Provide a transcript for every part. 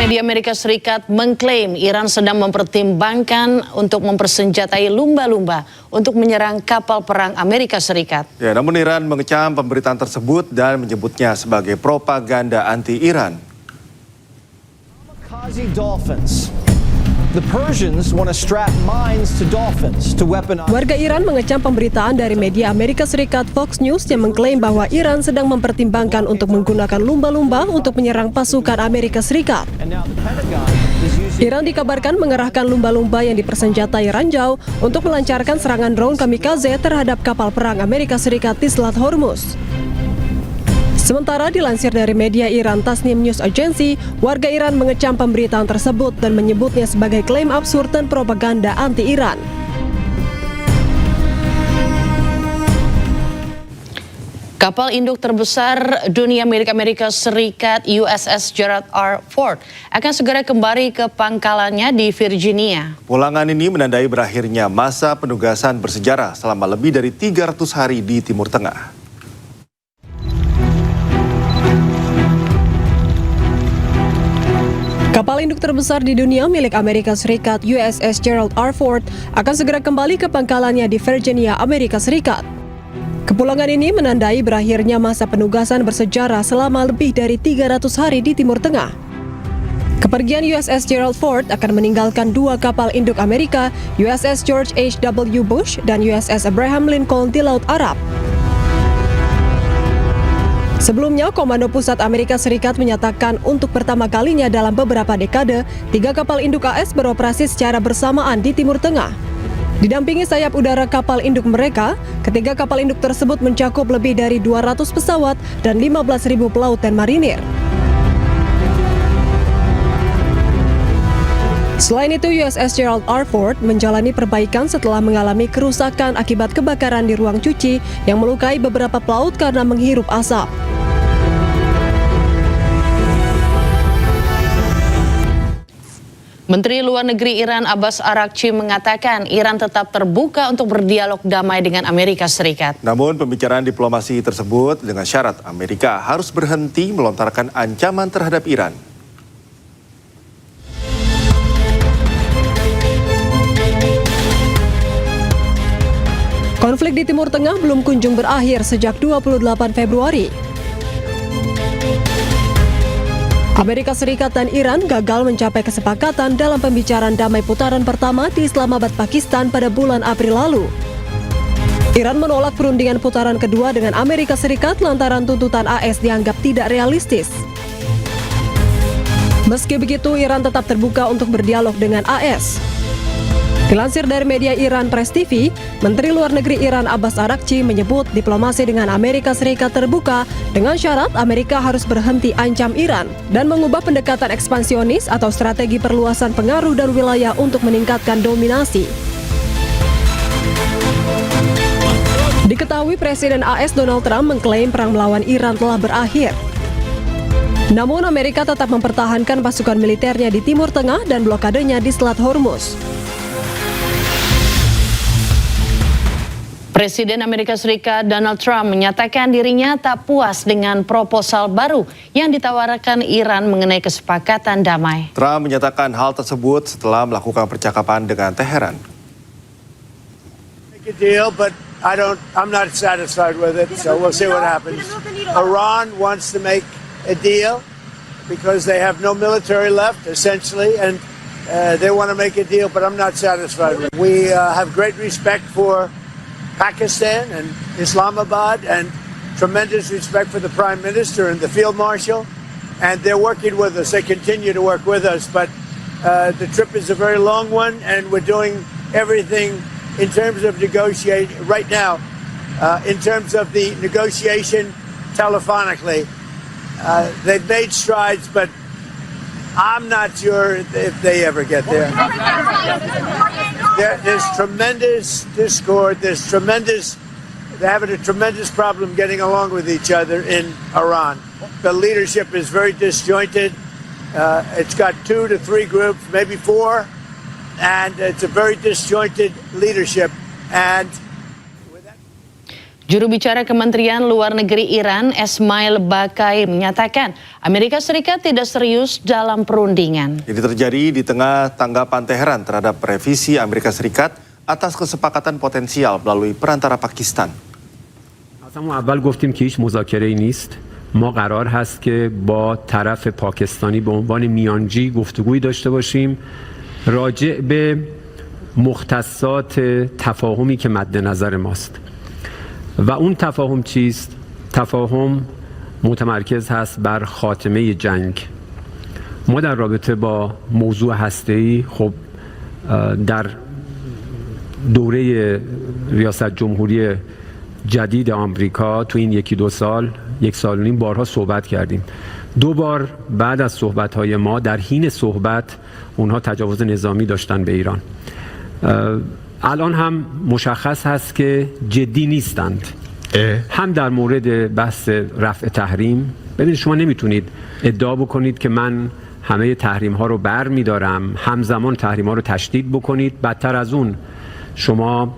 Media Amerika Serikat mengklaim Iran sedang mempertimbangkan untuk mempersenjatai lumba-lumba untuk menyerang kapal perang Amerika Serikat. Ya, namun Iran mengecam pemberitaan tersebut dan menyebutnya sebagai propaganda anti-Iran. Warga Iran mengecam pemberitaan dari media Amerika Serikat Fox News yang mengklaim bahwa Iran sedang mempertimbangkan untuk menggunakan lumba-lumba untuk menyerang pasukan Amerika Serikat. Iran dikabarkan mengerahkan lumba-lumba yang dipersenjatai ranjau untuk melancarkan serangan drone kamikaze terhadap kapal perang Amerika Serikat di Selat Hormuz. Sementara dilansir dari media Iran Tasnim News Agency, warga Iran mengecam pemberitaan tersebut dan menyebutnya sebagai klaim absurd dan propaganda anti-Iran. Kapal induk terbesar dunia milik Amerika Serikat USS Gerald R. Ford akan segera kembali ke pangkalannya di Virginia. Pulangan ini menandai berakhirnya masa penugasan bersejarah selama lebih dari 300 hari di Timur Tengah. Kapal induk terbesar di dunia milik Amerika Serikat USS Gerald R. Ford akan segera kembali ke pangkalannya di Virginia, Amerika Serikat. Kepulangan ini menandai berakhirnya masa penugasan bersejarah selama lebih dari 300 hari di Timur Tengah. Kepergian USS Gerald Ford akan meninggalkan dua kapal induk Amerika, USS George H.W. Bush dan USS Abraham Lincoln di Laut Arab. Sebelumnya, Komando Pusat Amerika Serikat menyatakan untuk pertama kalinya dalam beberapa dekade, 3 kapal induk AS beroperasi secara bersamaan di Timur Tengah. Didampingi sayap udara kapal induk mereka, ketiga kapal induk tersebut mencakup lebih dari 200 pesawat dan 15.000 pelaut dan marinir. Selain itu, USS Gerald R. Ford menjalani perbaikan setelah mengalami kerusakan akibat kebakaran di ruang cuci yang melukai beberapa pelaut karena menghirup asap. Menteri Luar Negeri Iran Abbas Araghchi mengatakan Iran tetap terbuka untuk berdialog damai dengan Amerika Serikat. Namun pembicaraan diplomasi tersebut dengan syarat Amerika harus berhenti melontarkan ancaman terhadap Iran. Konflik di Timur Tengah belum kunjung berakhir sejak 28 Februari. Amerika Serikat dan Iran gagal mencapai kesepakatan dalam pembicaraan damai putaran pertama di Islamabad, Pakistan pada bulan April lalu. Iran menolak perundingan putaran kedua dengan Amerika Serikat lantaran tuntutan AS dianggap tidak realistis. Meski begitu, Iran tetap terbuka untuk berdialog dengan AS. Dilansir dari media Iran Press TV, Menteri Luar Negeri Iran Abbas Araghchi menyebut diplomasi dengan Amerika Serikat terbuka dengan syarat Amerika harus berhenti ancam Iran dan mengubah pendekatan ekspansionis atau strategi perluasan pengaruh dan wilayah untuk meningkatkan dominasi. Diketahui Presiden AS Donald Trump mengklaim perang melawan Iran telah berakhir. Namun Amerika tetap mempertahankan pasukan militernya di Timur Tengah dan blokadenya di Selat Hormuz. Presiden Amerika Serikat Donald Trump menyatakan dirinya tak puas dengan proposal baru yang ditawarkan Iran mengenai kesepakatan damai. Trump menyatakan hal tersebut setelah melakukan percakapan dengan Teheran. Make a deal, but I'm not satisfied with it, so we'll see what happens. Iran wants to make a deal because they have no military left, essentially, and they want to make a deal, but I'm not satisfied with it. We have great respect for Pakistan and Islamabad and tremendous respect for the Prime Minister and the Field Marshal, and they're working with us. They continue to work with us, but the trip is a very long one, and we're doing everything in terms of negotiating right now, in terms of the negotiation telephonically. They've made strides, but I'm not sure if they ever get there. There's tremendous discord. They're having a tremendous problem getting along with each other in Iran. The leadership is very disjointed. It's got 2 to 3 groups, maybe 4, and it's a very disjointed leadership. And Juru bicara Kementerian Luar Negeri Iran, Esmail Bakai, menyatakan Amerika Serikat tidak serius dalam perundingan. Ini terjadi di tengah tanggapan Teheran terhadap revisi Amerika Serikat atas kesepakatan potensial melalui perantara Pakistan. از همون اول گفتیم که هیچ مذاکره‌ای نیست. ما قرار هست که با طرف پاکستانی به عنوان میانجی گفتگویی داشته باشیم راجع به مختصات تفاهمی که مد نظر ماست. و اون تفاهم چیست؟ تفاهم متمرکز هست بر خاتمه جنگ. ما در رابطه با موضوع هسته‌ای خب در دوره ریاست جمهوری جدید آمریکا تو این یکی دو سال، یک سال و نیم بارها صحبت کردیم. دو بار بعد از صحبت‌های ما در حین صحبت اونها تجاوز نظامی داشتن به ایران. الان هم مشخص هست که جدی نیستند. هم در مورد بحث رفع تحریم، ببینید شما نمیتونید ادعا بکنید که من همه تحریم ها رو بر میدارم، همزمان تحریم ها رو تشدید بکنید، بدتر از اون شما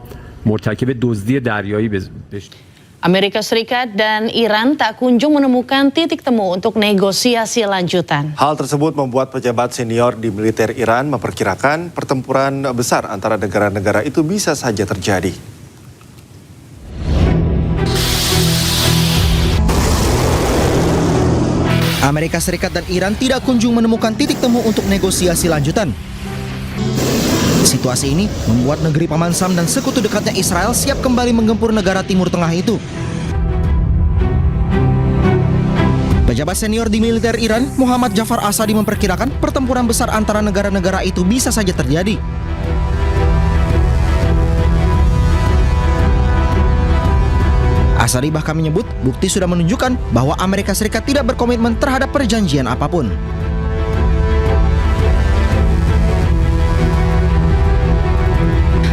مرتکب دزدی دریایی بشید. Amerika Serikat dan Iran tak kunjung menemukan titik temu untuk negosiasi lanjutan. Hal tersebut membuat pejabat senior di militer Iran memperkirakan pertempuran besar antara negara-negara itu bisa saja terjadi. Amerika Serikat dan Iran tidak kunjung menemukan titik temu untuk negosiasi lanjutan. Situasi ini membuat negeri Paman Sam dan sekutu dekatnya Israel siap kembali menggempur negara Timur Tengah itu. Pejabat senior di militer Iran, Muhammad Jafar Asadi memperkirakan pertempuran besar antara negara-negara itu bisa saja terjadi. Asadi bahkan menyebut bukti sudah menunjukkan bahwa Amerika Serikat tidak berkomitmen terhadap perjanjian apapun.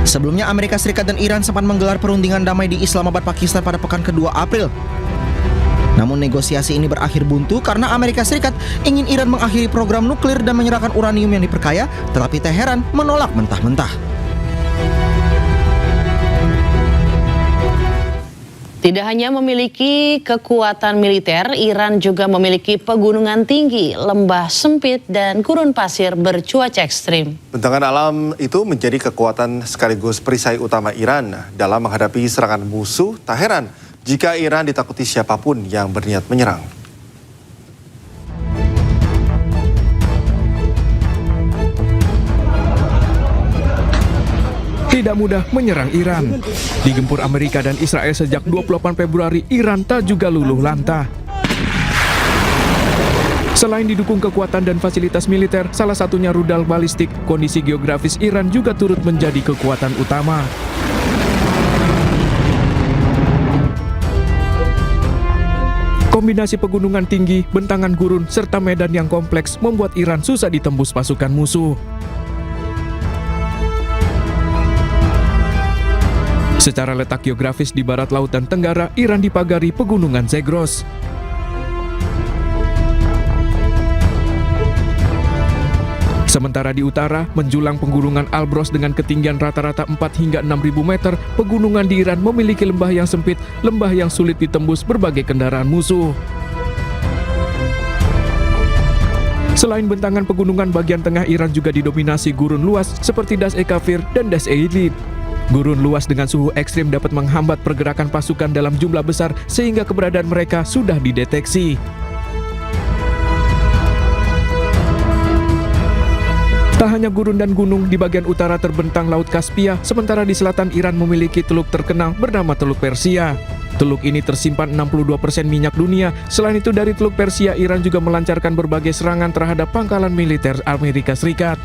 Sebelumnya Amerika Serikat dan Iran sempat menggelar perundingan damai di Islamabad, Pakistan pada pekan ke-2 April. Namun negosiasi ini berakhir buntu karena Amerika Serikat ingin Iran mengakhiri program nuklir dan menyerahkan uranium yang diperkaya, tetapi Teheran menolak mentah-mentah. Tidak hanya memiliki kekuatan militer, Iran juga memiliki pegunungan tinggi, lembah sempit, dan gurun pasir bercuaca ekstrim. Bentangan alam itu menjadi kekuatan sekaligus perisai utama Iran dalam menghadapi serangan musuh. Tak heran jika Iran ditakuti siapapun yang berniat menyerang. Tidak mudah menyerang Iran. Digempur Amerika dan Israel sejak 28 Februari, Iran tak juga luluh lantah. Selain didukung kekuatan dan fasilitas militer, salah satunya rudal balistik, kondisi geografis Iran juga turut menjadi kekuatan utama. Kombinasi pegunungan tinggi, bentangan gurun, serta medan yang kompleks membuat Iran susah ditembus pasukan musuh. Secara letak geografis di barat laut dan tenggara, Iran dipagari pegunungan Zagros. Sementara di utara, menjulang pegunungan Alborz dengan ketinggian rata-rata 4 hingga 6.000 meter, pegunungan di Iran memiliki lembah yang sempit, lembah yang sulit ditembus berbagai kendaraan musuh. Selain bentangan pegunungan, bagian tengah Iran juga didominasi gurun luas seperti Das-e-Kafir dan Das-e-Illit. Gurun luas dengan suhu ekstrim dapat menghambat pergerakan pasukan dalam jumlah besar sehingga keberadaan mereka sudah dideteksi. Tak hanya gurun dan gunung, di bagian utara terbentang Laut Kaspia, sementara di selatan Iran memiliki teluk terkenal bernama Teluk Persia. Teluk ini tersimpan 62% minyak dunia. Selain itu, dari Teluk Persia, Iran juga melancarkan berbagai serangan terhadap pangkalan militer Amerika Serikat.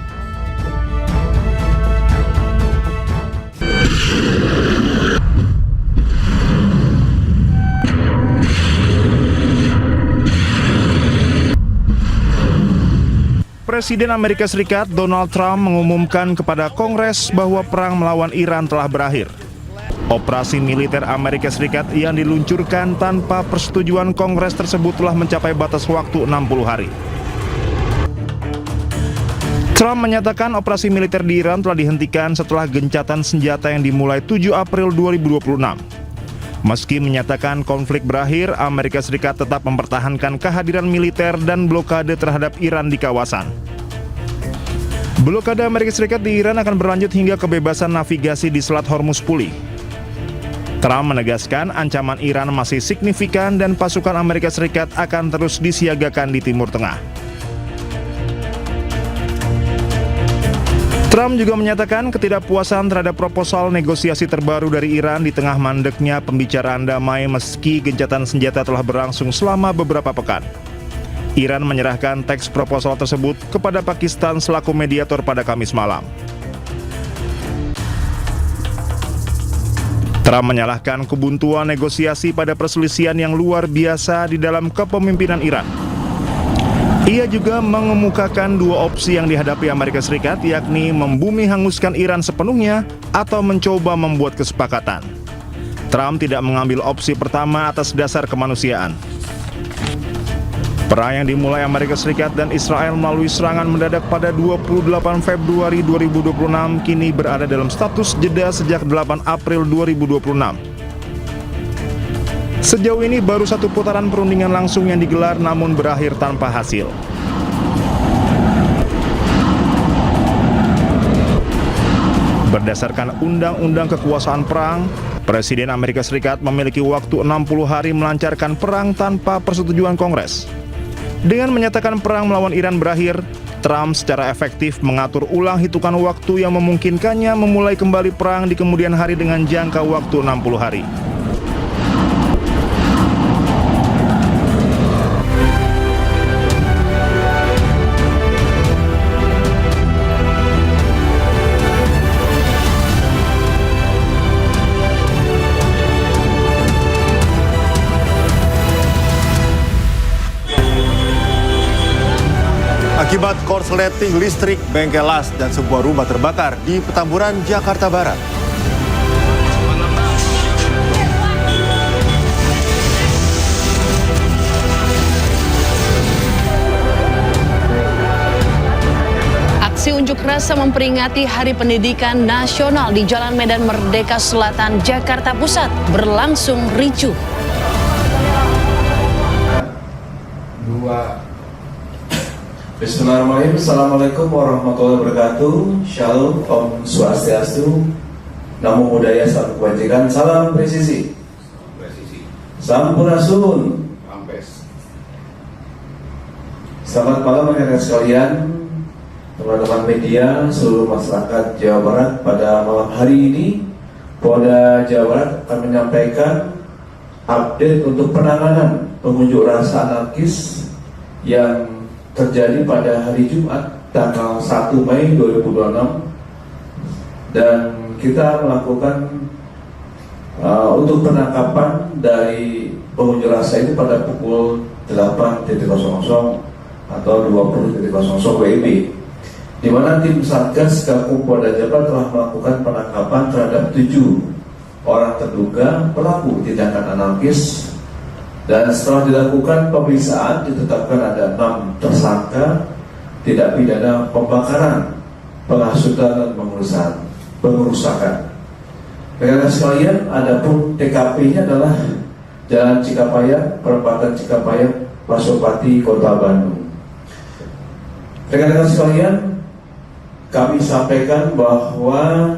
Presiden Amerika Serikat Donald Trump mengumumkan kepada Kongres bahwa perang melawan Iran telah berakhir. Operasi militer Amerika Serikat yang diluncurkan tanpa persetujuan Kongres tersebut telah mencapai batas waktu 60 hari. Trump menyatakan operasi militer di Iran telah dihentikan setelah gencatan senjata yang dimulai 7 April 2026. Meski menyatakan konflik berakhir, Amerika Serikat tetap mempertahankan kehadiran militer dan blokade terhadap Iran di kawasan. Blokade Amerika Serikat di Iran akan berlanjut hingga kebebasan navigasi di Selat Hormuz pulih. Trump menegaskan ancaman Iran masih signifikan dan pasukan Amerika Serikat akan terus disiagakan di Timur Tengah. Trump juga menyatakan ketidakpuasan terhadap proposal negosiasi terbaru dari Iran di tengah mandeknya pembicaraan damai meski gencatan senjata telah berlangsung selama beberapa pekan. Iran menyerahkan teks proposal tersebut kepada Pakistan selaku mediator pada Kamis malam. Trump menyalahkan kebuntuan negosiasi pada perselisihan yang luar biasa di dalam kepemimpinan Iran. Ia juga mengemukakan dua opsi yang dihadapi Amerika Serikat, yakni membumi hanguskan Iran sepenuhnya atau mencoba membuat kesepakatan. Trump tidak mengambil opsi pertama atas dasar kemanusiaan. Perang yang dimulai Amerika Serikat dan Israel melalui serangan mendadak pada 28 Februari 2026 kini berada dalam status jeda sejak 8 April 2026. Sejauh ini baru satu putaran perundingan langsung yang digelar namun berakhir tanpa hasil. Berdasarkan Undang-Undang Kekuasaan Perang, Presiden Amerika Serikat memiliki waktu 60 hari melancarkan perang tanpa persetujuan Kongres. Dengan menyatakan perang melawan Iran berakhir, Trump secara efektif mengatur ulang hitungan waktu yang memungkinkannya memulai kembali perang di kemudian hari dengan jangka waktu 60 hari. Akibat korsleting listrik, bengkel las dan sebuah rumah terbakar di Petamburan, Jakarta Barat. Aksi unjuk rasa memperingati Hari Pendidikan Nasional di Jalan Medan Merdeka Selatan, Jakarta Pusat berlangsung ricuh. Bismillahirrahmanirrahim. Assalamualaikum warahmatullahi wabarakatuh. Shalom, Om Swastiastu, Namo Buddhaya, Salam Kebajikan, Salam Presisi, Sampurasun. Selamat malam rekan-rekan sekalian, teman-teman media, seluruh masyarakat Jawa Barat. Pada malam hari ini, Polda Jawa Barat akan menyampaikan update untuk penanganan pengunjuk rasa anarkis yang terjadi pada hari Jumat tanggal 1 Mei 2026 dan kita melakukan untuk penangkapan dari pengunjuk rasa itu pada pukul 8.00 atau 20.00 WIB, di mana tim Satgas Gakum Polda Jabar telah melakukan penangkapan terhadap 7 orang terduga pelaku tindakan anarkis. Dan setelah dilakukan pemeriksaan, ditetapkan ada 6 tersangka tindak pidana pembakaran, penghasutan dan pengerusakan. Rekan-rekan sekalian, adapun TKP-nya adalah Jalan Cikapayang, perempatan Cikapayang, Pasopati, Kota Bandung. Rekan-rekan sekalian, kami sampaikan bahwa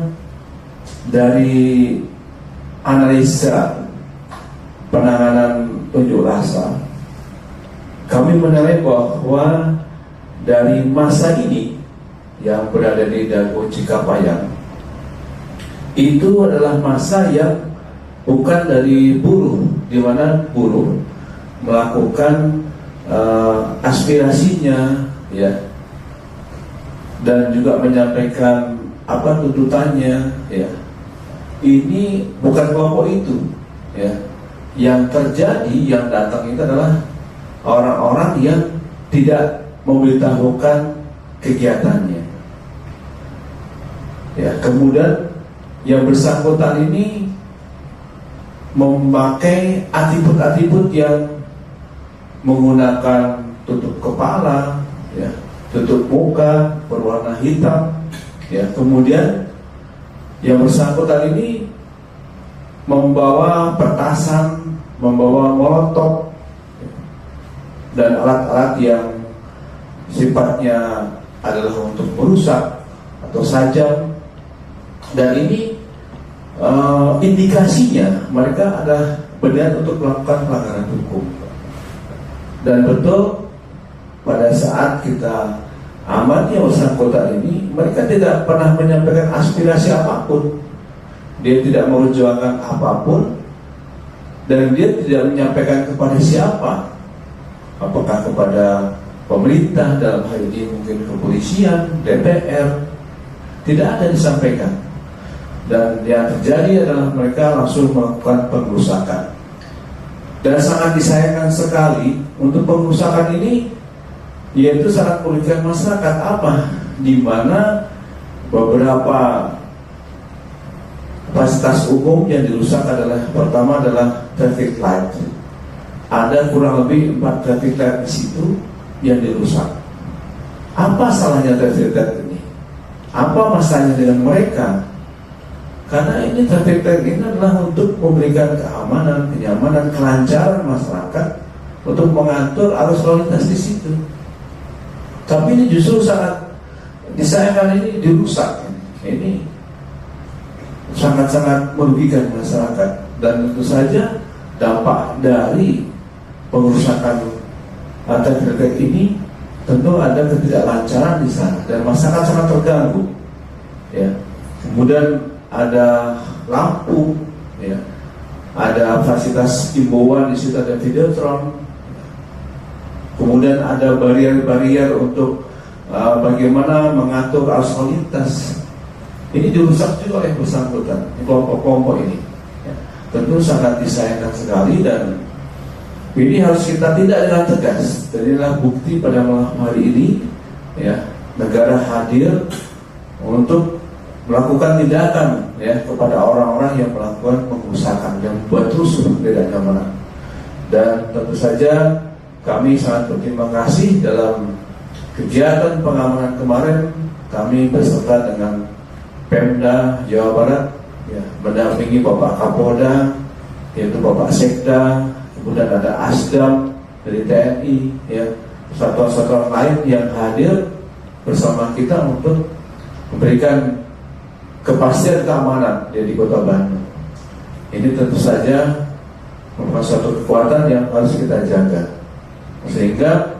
dari analisa penanganan unjuk rasa, kami menilai bahwa dari masa ini yang berada di Dago Cikapayang itu adalah masa yang bukan dari buruh, di mana buruh melakukan aspirasinya, ya, dan juga menyampaikan apa tuntutannya, ya. Ini bukan kelompok itu, ya. Yang terjadi, yang datang itu adalah orang-orang yang tidak memberitahukan kegiatannya. Ya, kemudian yang bersangkutan ini memakai atribut-atribut yang menggunakan tutup kepala, ya, tutup muka berwarna hitam, ya. Kemudian yang bersangkutan ini membawa petasan, membawa molotov dan alat-alat yang sifatnya adalah untuk merusak atau sajam. Dan ini indikasinya mereka adalah benar untuk melakukan pelanggaran hukum. Dan betul pada saat kita amati bersangkutan ini, mereka tidak pernah menyampaikan aspirasi apapun. Dia tidak memperjuangkan apapun, dan dia tidak menyampaikan kepada siapa, apakah kepada pemerintah dalam hal ini mungkin kepolisian, DPR, tidak ada disampaikan. Dan yang terjadi adalah mereka langsung melakukan pengerusakan. Dan sangat disayangkan sekali untuk pengerusakan ini, yaitu sangat merugikan masyarakat. Apa? Di mana beberapa fasilitas umum yang dirusak adalah, pertama adalah traffic light. Ada kurang lebih 4 traffic light di situ yang dirusak. Apa salahnya traffic light ini? Apa masalahnya dengan mereka? Karena ini traffic light ini adalah untuk memberikan keamanan, kenyamanan, kelancaran masyarakat untuk mengatur arus lalu lintas di situ. Tapi ini justru sangat disayangkan, ini dirusak. Ini sangat-sangat merugikan masyarakat, dan tentu saja dampak dari pengerusakan traffic light ini tentu ada ketidaklancaran di sana dan masyarakat sangat terganggu. Ya. Kemudian ada lampu, ya, ada fasilitas himbauan di situ, ada videotron, kemudian ada barier-barier untuk bagaimana mengatur arus lalu lintas. Ini dirusak juga oleh bersangkutan, kelompok-kelompok ini. Ya, tentu sangat disayangkan sekali, dan ini harus kita tindak dengan tegas. Dan inilah bukti pada malam hari ini, ya, negara hadir untuk melakukan tindakan, ya, kepada orang-orang yang melakukan pengerusakan, yang membuat rusuh tidak nyamanan. Dan tentu saja kami sangat berterima kasih dalam kegiatan pengamanan kemarin. Kami beserta dengan Pemda Jawa Barat, ya, mendampingi Bapak Kapolda, yaitu Bapak Sekda, kemudian ada Asdam dari TNI, ya, satuan-satuan lain yang hadir bersama kita untuk memberikan kepastian keamanan di Kota Bandung. Ini tentu saja merupakan suatu kekuatan yang harus kita jaga, sehingga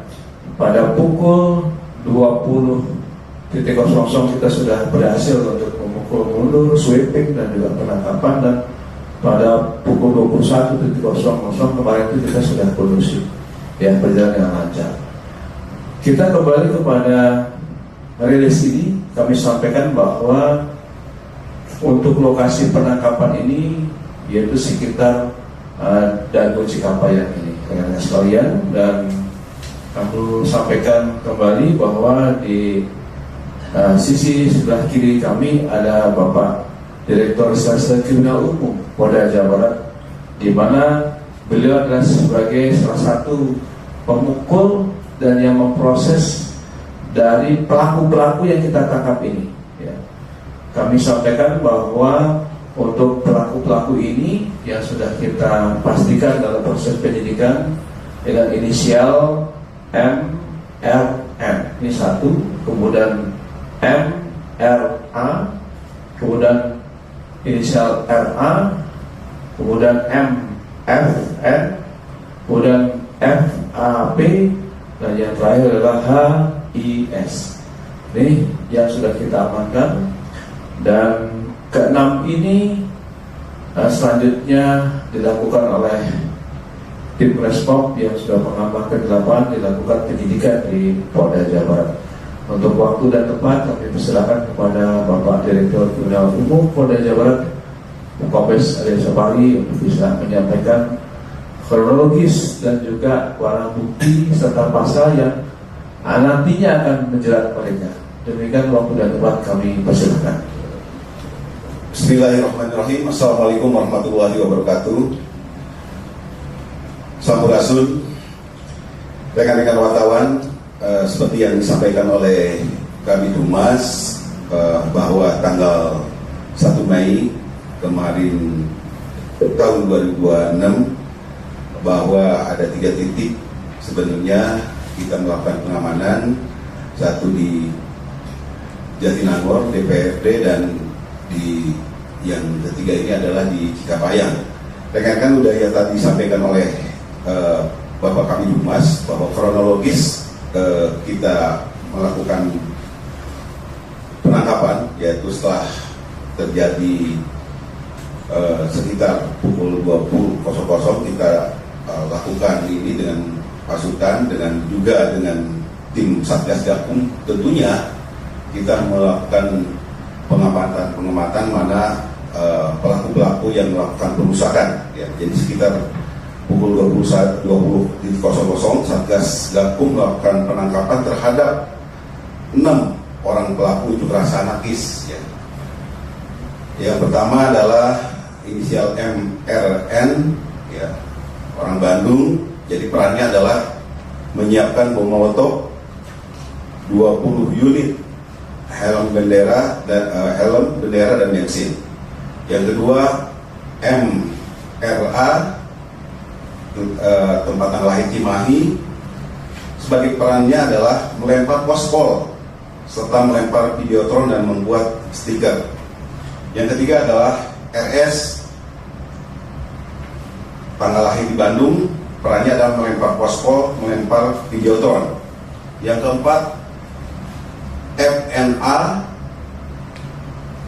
pada pukul 20.00 kita sudah berhasil untuk memukul mundur, sweeping, dan juga penangkapan. Dan pada pukul 21.00 kemarin itu kita sudah kondusif, ya, berjalan dengan lancar. Kita kembali kepada rilis ini, kami sampaikan bahwa untuk lokasi penangkapan ini yaitu sekitar Dago Cikapayang ini, rekan-rekan sekalian. Dan kami sampaikan kembali bahwa di sisi sebelah kiri kami ada Bapak Direktur Reserse Kriminal Umum Polda Jawa Barat, di mana beliau adalah sebagai salah satu pemukul dan yang memproses dari pelaku-pelaku yang kita tangkap ini. Kami sampaikan bahwa untuk pelaku-pelaku ini yang sudah kita pastikan dalam proses penyidikan dengan inisial M, R, N, ini satu, kemudian M, R, A, kemudian inisial R, A, kemudian M, F, N, kemudian F, A, P, dan yang terakhir adalah H, I, S. Ini yang sudah kita amankan. Dan keenam ini selanjutnya dilakukan oleh tim Resmob yang sudah mengamankan 8, dilakukan penyidikan di Polda Jawa Barat. Untuk waktu dan tempat kami persilakan kepada Bapak Direktur Kriminal Umum Polda Jawa Barat, Kompes Ade Sabari, untuk bisa menyampaikan kronologis dan juga barang bukti serta pasal yang nantinya akan menjerat mereka. Demikian waktu dan tempat kami persilakan. Bismillahirrahmanirrahim. Assalamualaikum warahmatullahi wabarakatuh. Sampurasun, rekan-rekan wartawan, seperti yang disampaikan oleh Kabid Humas bahwa tanggal 1 Mei kemarin tahun 2026 bahwa ada 3 titik sebenarnya kita melakukan pengamanan, satu di Jatinangor, DPRD, dan di yang ketiga ini adalah di Cikapayang. Rekan-rekan udah ya tadi disampaikan oleh Bapak Kabid Humas bahwa kronologis kita melakukan penangkapan, yaitu setelah terjadi sekitar pukul 20.00 kita lakukan ini dengan pasukan, dengan juga dengan tim Satgas Gakum. Tentunya kita melakukan pengamatan mana pelaku-pelaku yang melakukan perusakan, ya. Jadi sekitar pukul 20.00 Satgas Gakum melakukan penangkapan terhadap 6 orang pelaku unjuk rasa anarkis, ya. Yang pertama adalah inisial MRN, ya, orang Bandung. Jadi perannya adalah menyiapkan bom molotov 20 unit, helm bendera dan bensin. Yang kedua MRA, tempat tanggal lahir Cimahi. Sebagai perannya adalah melempar pospol serta melempar videotron dan membuat stiker. Yang ketiga adalah RS, tanggal lahir di Bandung, perannya adalah melempar pospol, melempar videotron. Yang keempat FNA,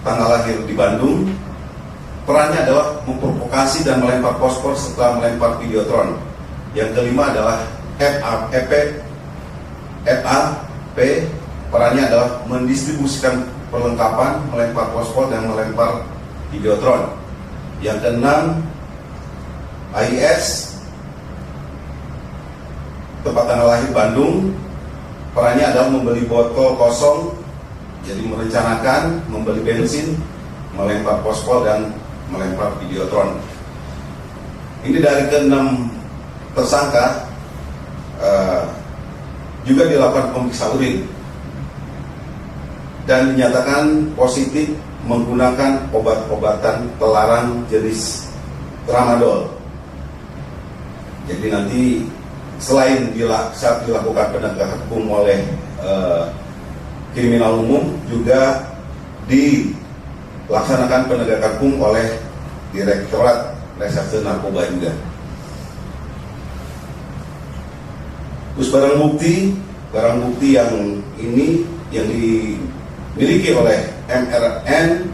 tanggal lahir di Bandung, perannya adalah memprovokasi dan melempar pospol serta melempar videotron. Yang kelima adalah FAP, perannya adalah mendistribusikan perlengkapan, melempar pospol dan melempar videotron. Yang keenam AIS, tempat tanggal lahir Bandung, perannya adalah membeli botol kosong, jadi merencanakan membeli bensin, melempar pospol dan melempar videotron. Ini dari ke-6 tersangka juga dilakukan pemeriksaan urin dan dinyatakan positif menggunakan obat-obatan terlarang jenis tramadol. Jadi nanti selain saat dilakukan penegakan hukum oleh kriminal umum, juga dilaksanakan penegakan hukum oleh Direktorat Reserse Narkoba juga. Terus barang bukti yang ini yang dimiliki oleh MRN,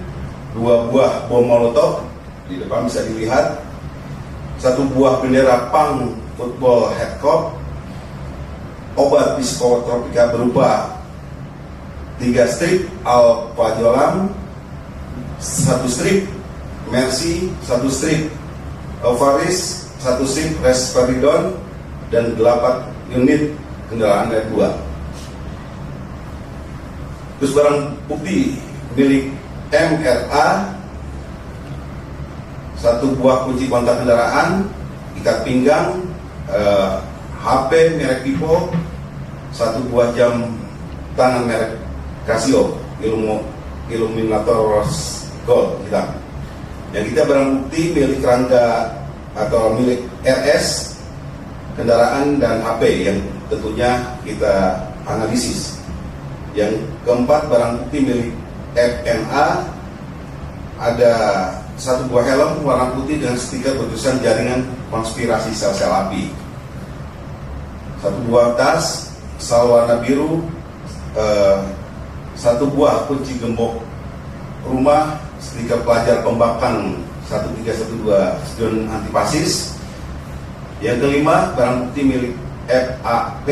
2 buah bom molotov, di depan bisa dilihat, 1 buah bendera pang football headcock, obat psikotropika berupa 3 strip alprazolam, 1 strip Mercy, 1 strip Alvaris, 1 strip Risperidon, dan 8 unit kendaraan R2. Terus barang bukti milik MRA, 1 buah kunci kontak kendaraan, ikat pinggang, HP merek Vivo, 1 buah jam tangan merek Casio, Illuminator Gold hitam. Yang kita barang bukti milik Rangga atau milik RS, kendaraan dan HP yang tentunya kita analisis. Yang keempat barang bukti milik FNA, ada 1 buah helm warna putih dengan stiker bertulisan jaringan konspirasi sel-sel api, 1 buah tas sal warna biru, 1 buah kunci gembok rumah, stiker pelajar pembangkang 1312 Stadion Antifasis. Yang kelima barang bukti milik FAP,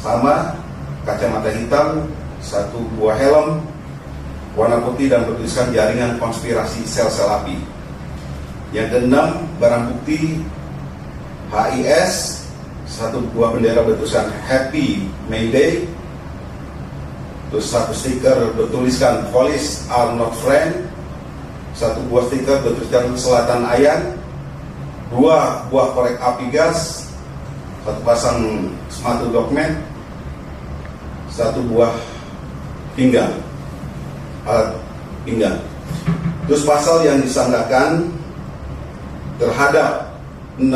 sama kacamata hitam, 1 buah helm warna putih dan bertuliskan jaringan konspirasi sel-sel api. Yang keenam barang bukti HIS, 1 buah bendera bertulisan Happy May Day, terus 1 stiker bertuliskan Police are not friend, 1 buah stiker bertuliskan Selatan Ayan, 2 buah korek api gas, 1 pasang sepatu dogman, 1 buah pinggang, alat pinggang. Terus pasal yang disangkakan terhadap 6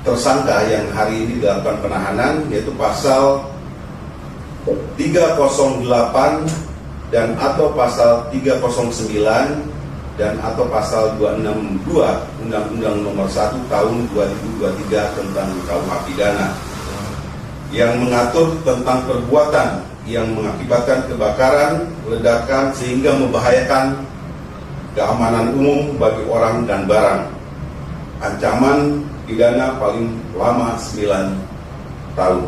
tersangka yang hari ini dilakukan penahanan, yaitu pasal 308 dan atau pasal 309 dan atau pasal 262 Undang-Undang Nomor 1 Tahun 2023 tentang KUH Pidana yang mengatur tentang perbuatan yang mengakibatkan kebakaran, ledakan sehingga membahayakan keamanan umum bagi orang dan barang. Ancaman pidana paling lama 9 tahun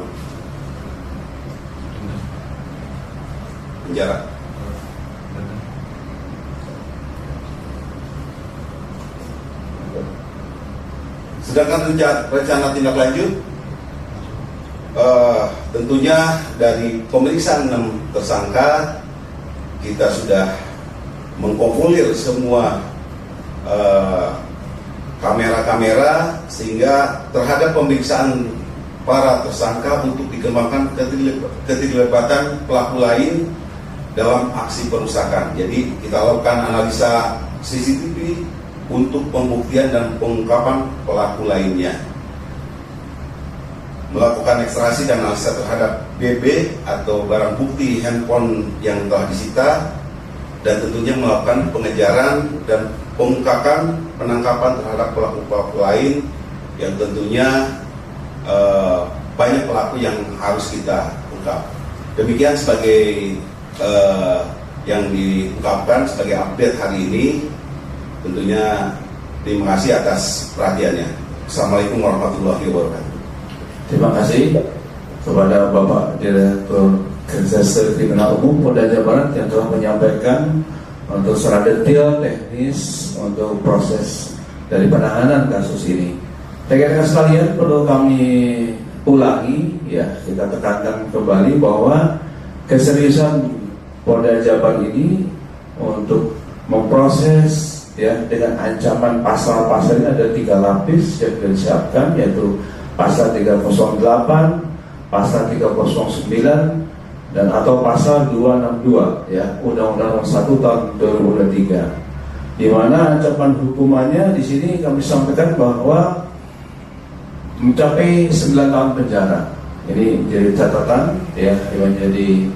penjara. Sedangkan rencana tindak lanjut, tentunya dari pemeriksaan 6 tersangka kita sudah mengkomulir semua kamera-kamera, sehingga terhadap pemeriksaan para tersangka untuk dikembangkan keterlibatan pelaku lain dalam aksi perusakan. Jadi kita lakukan analisa CCTV untuk pembuktian dan pengungkapan pelaku lainnya. Melakukan ekstraksi dan analisa terhadap BB atau barang bukti handphone yang telah disita, dan tentunya melakukan pengejaran dan pengungkapan penangkapan terhadap pelaku-pelaku lain yang tentunya banyak pelaku yang harus kita ungkap. Demikian sebagai yang diungkapkan sebagai update hari ini. Tentunya terima kasih atas perhatiannya. Assalamualaikum warahmatullahi wabarakatuh. Terima kasih kepada Bapak Direktur Reserse Kriminal Umum Polda Jawa Barat yang telah menyampaikan untuk secara detail teknis untuk proses dari penahanan kasus ini. Rekan-rekan sekalian, perlu kami ulangi, ya, kita tekankan kembali bahwa keseriusan Polda Jabar ini untuk memproses, ya, dengan ancaman pasal-pasalnya ada 3 lapis yang disiapkan, yaitu pasal 308, pasal 309, dan atau pasal 262, ya, Undang-Undang Nomor 1 Tahun 2023. Di mana ancaman hukumannya di sini kami sampaikan bahwa mencapai 9 tahun penjara. Ini menjadi catatan, ya, menjadi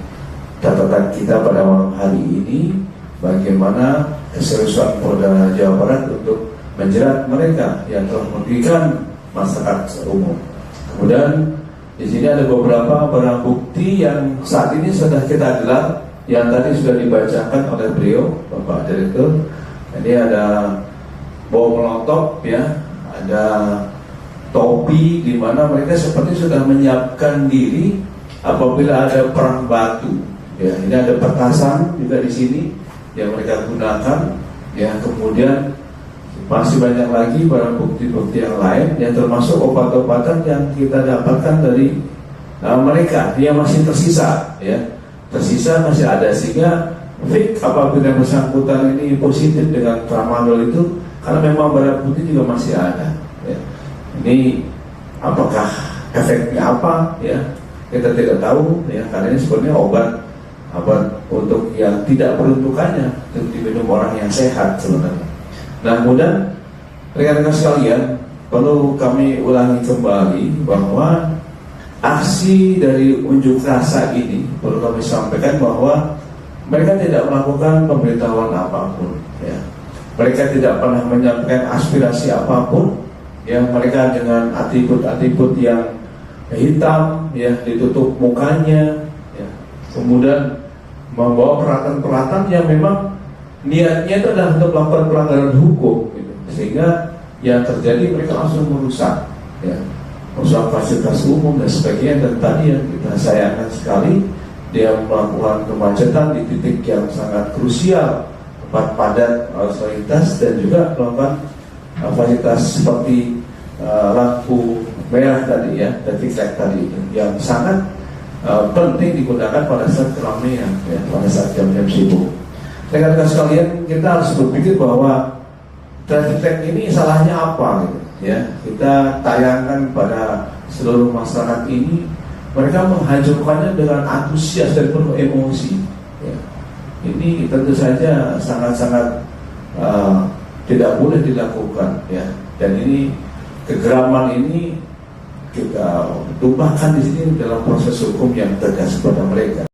catatan kita pada malam hari ini, bagaimana keseriusan Polda Jawa Barat untuk menjerat mereka yang telah merugikan masyarakat umum. Kemudian di sini ada beberapa barang bukti yang saat ini sudah kita gelar, yang tadi sudah dibacakan oleh beliau, Bapak Direktur. Ini ada bom molotov, ya, ada topi, di mana mereka seperti sudah menyiapkan diri apabila ada perang batu. Ya, ini ada petasan juga di sini yang mereka gunakan. Ya, kemudian masih banyak lagi barang bukti-bukti yang lain, yang termasuk obat-obatan yang kita dapatkan dari mereka yang masih tersisa, ya, tersisa masih ada, sehingga fake apabila bersangkutan ini positif dengan tramadol itu, karena memang barang bukti juga masih ada. Ya. Ini apakah efeknya apa? Ya, kita tidak tahu, ya, karena ini sebenarnya obat untuk yang tidak peruntukannya untuk diminum orang yang sehat sebenarnya. Nah, kemudian rekan-rekan sekalian, perlu kami ulangi kembali bahwa aksi dari unjuk rasa ini perlu kami sampaikan bahwa mereka tidak melakukan pemberitahuan apapun, ya. Mereka tidak pernah menyampaikan aspirasi apapun, ya. Mereka dengan atribut-atribut yang hitam, ya, ditutup mukanya, ya. Kemudian membawa peralatan-peralatan yang memang niatnya itu adalah untuk melakukan pelanggaran hukum, gitu. Sehingga yang terjadi mereka langsung merusak, ya, merusak fasilitas umum dan sebagainya. Dan tadi yang kita sayangkan sekali, dia melakukan kemacetan di titik yang sangat krusial, tempat padat arus lalu lintas, dan juga melakukan fasilitas seperti lampu merah tadi, ya, traffic light tadi, yang sangat penting digunakan pada saat keramaian, ya, pada saat jam-jam sibuk. Rekan-rekan sekalian, kita harus berpikir bahwa traffic light ini salahnya apa, gitu, ya. Kita tayangkan pada seluruh masyarakat ini, mereka menghancurkannya dengan antusias dan penuh emosi, ya. Ini tentu saja sangat-sangat tidak boleh dilakukan ya. Dan ini kegeraman ini kita tumpahkan di sini dalam proses hukum yang tegas kepada mereka.